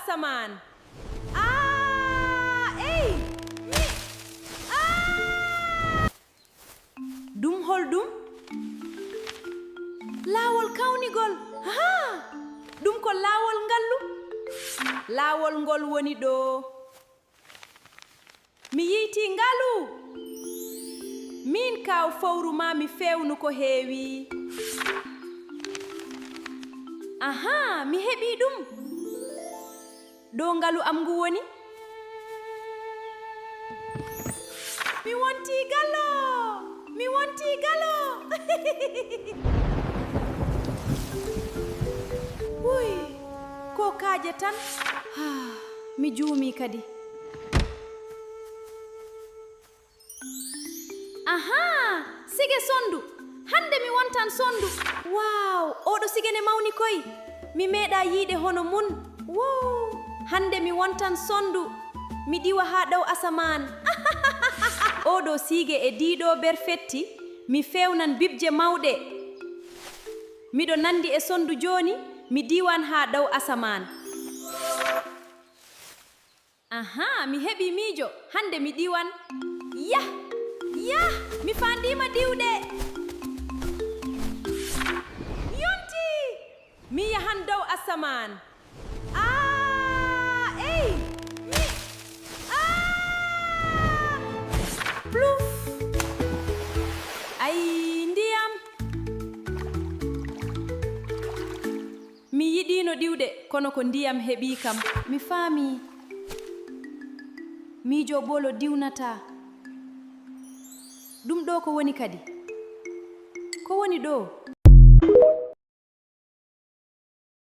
asaman. Ey mi ɗum holɗum? Laawol kawnigol. Ɗum ko laawol ngallu. Laawol ngol woni ɗo. Mi yiiti ngalu. Min kaw fowru ma mi fewnu ko heewi. Mi heɓi ɗum. Ɗo ngalu am ngu woni. Mi wonti galo. Mi wonti galo. Uy, ko kaaje tan. Mi juumi kadi. Sige sondu. Hande mi wontan sondu. Wow, oɗo sige ne mawni koy. Mi meeɗa yiide hono mun. Wow, hande mi wontan sondu. Mi diwa haa dow asaman. Oɗo sige e diiɗo berfetti. Mi fewnan bibje mawɗe. Miɗo nandi e sondu joni. Mi diwan haa dow asaman. Mi heɓi miijo. Hande mi diwan. Yah, mi fandima diwde. Yonti! Mi yahan dow asaman. Ey! Pluf! Ay, ndiyam. Mi yiɗino diwde, kono ko ndiyam heɓi kam. Mi faami. Miijo bolo diwnata. Ɗum ɗo ko woni kadi? Ko woni ɗo?